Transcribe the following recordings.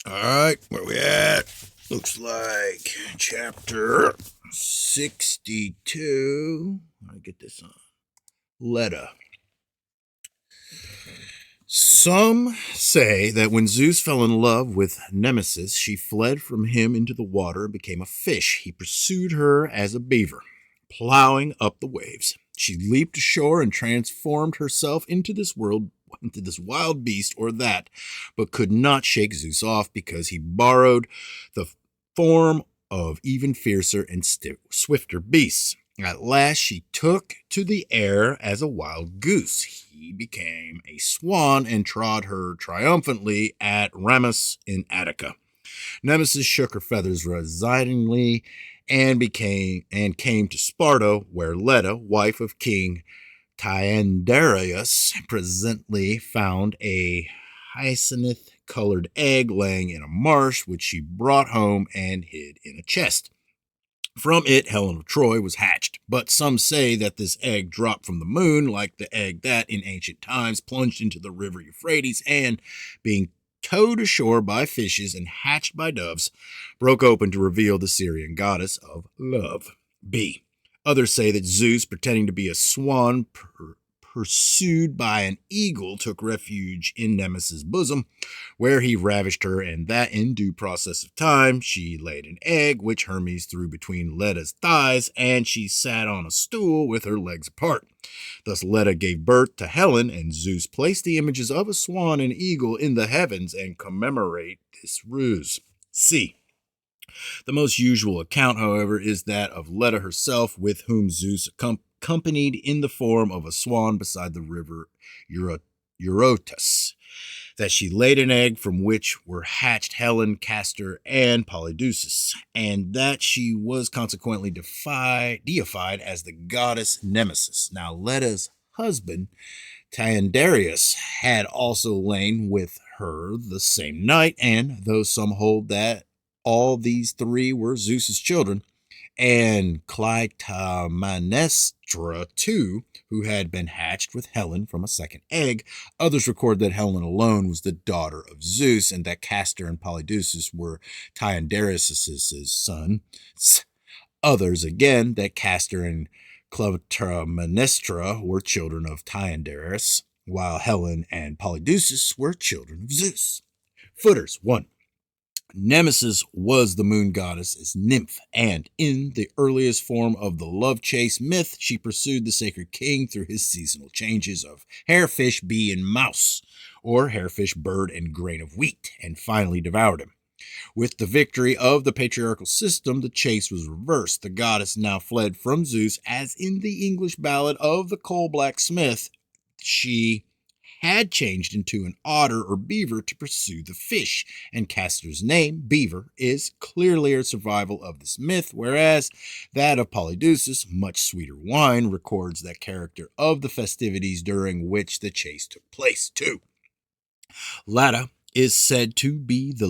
All right, where we at? Looks like chapter 62. I get this on. Leda. Some say that when Zeus fell in love with Nemesis, she fled from him into the water and became a fish. He pursued her as a beaver, plowing up the waves. She leaped ashore and transformed herself into this wild beast or that, but could not shake Zeus off because he borrowed the form of even fiercer and swifter beasts. At last she took to the air as a wild goose. He became a swan and trod her triumphantly at Ramus in Attica. Nemesis shook her feathers resignedly and came to Sparta, where Leda, wife of King Tyndareus, presently found a hyacinth-colored egg laying in a marsh, which she brought home and hid in a chest. From it, Helen of Troy was hatched, but some say that this egg dropped from the moon, like the egg that, in ancient times, plunged into the river Euphrates and, being towed ashore by fishes and hatched by doves, broke open to reveal the Syrian goddess of love. B. Others say that Zeus, pretending to be a swan pursued by an eagle, took refuge in Nemesis' bosom, where he ravished her, and that in due process of time she laid an egg, which Hermes threw between Leda's thighs, and she sat on a stool with her legs apart. Thus Leda gave birth to Helen, and Zeus placed the images of a swan and eagle in the heavens and commemorate this ruse. C. The most usual account, however, is that of Leda herself, with whom Zeus accompanied in the form of a swan beside the river Eurotas, that she laid an egg from which were hatched Helen, Castor, and Polydeuces, and that she was consequently deified as the goddess Nemesis. Now, Leda's husband, Tyndareus, had also lain with her the same night, and though some hold that all these three were Zeus's children, and Clytemnestra too, who had been hatched with Helen from a second egg. Others record that Helen alone was the daughter of Zeus, and that Castor and Polydeuces were Tyndareus' son. Others again that Castor and Clytemnestra were children of Tyndareus, while Helen and Polydeuces were children of Zeus. Footers 1. Nemesis was the moon goddess as nymph, and in the earliest form of the love chase myth, she pursued the sacred king through his seasonal changes of hare, fish, bee, and mouse, or hare, fish, bird, and grain of wheat, and finally devoured him. With the victory of the patriarchal system, the chase was reversed. The goddess now fled from Zeus, as in the English ballad of the coal-black smith. She had changed into an otter or beaver to pursue the fish, and Castor's name, Beaver, is clearly a survival of this myth, whereas that of Polydeuces, much sweeter wine, records that character of the festivities during which the chase took place. 2. Lada is said to be the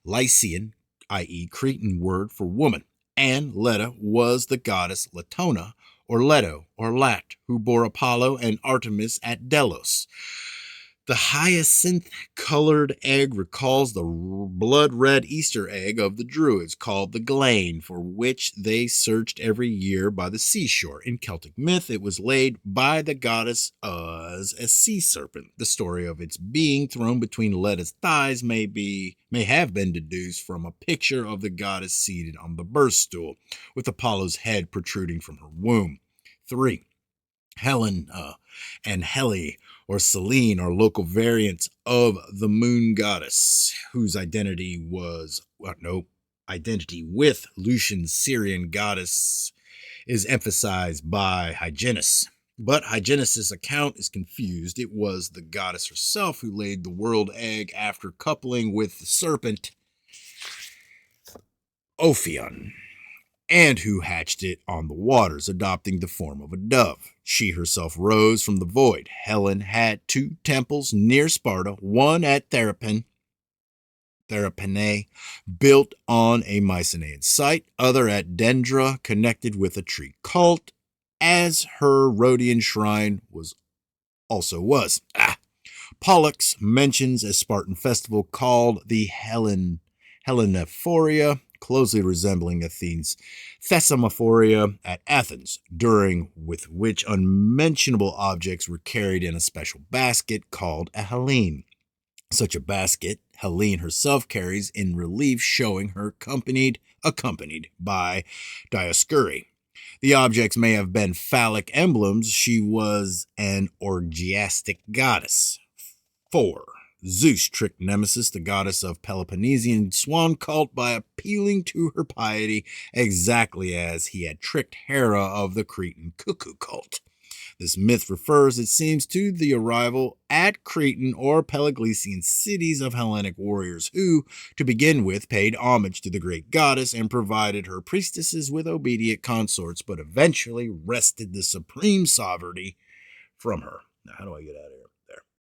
Lycian, i.e., Cretan word for woman, and Leda was the goddess Latona, or Leto, or Lat, who bore Apollo and Artemis at Delos. The hyacinth-colored egg recalls the blood-red Easter egg of the Druids, called the Glane, for which they searched every year by the seashore. In Celtic myth, it was laid by the goddess as a sea serpent. The story of its being thrown between Leda's thighs may have been deduced from a picture of the goddess seated on the birth stool, with Apollo's head protruding from her womb. 3. Helen and Helle, or Selene, are local variants of the moon goddess, whose identity with Lucian's Syrian goddess is emphasized by Hyginus. But Hyginus' account is confused. It was the goddess herself who laid the world egg after coupling with the serpent Ophion, and who hatched it on the waters, adopting the form of a dove. She herself rose from the void. Helen had 2 temples near Sparta, one at Therapanae, built on a Mycenaean site, other at Dendra, connected with a tree cult, as her Rhodian shrine also was. Pollux mentions a Spartan festival called the Hellenophoria, closely resembling Athene's Thessamophoria at Athens, during which unmentionable objects were carried in a special basket called a Hellene. Such a basket Helene herself carries in relief, showing her accompanied by Dioscuri. The objects may have been phallic emblems. She was an orgiastic goddess. 4. Zeus tricked Nemesis, the goddess of Peloponnesian swan cult, by appealing to her piety exactly as he had tricked Hera of the Cretan cuckoo cult. This myth refers, it seems, to the arrival at Cretan or Peloponnesian cities of Hellenic warriors who, to begin with, paid homage to the great goddess and provided her priestesses with obedient consorts, but eventually wrested the supreme sovereignty from her. Now, how do I get out of here?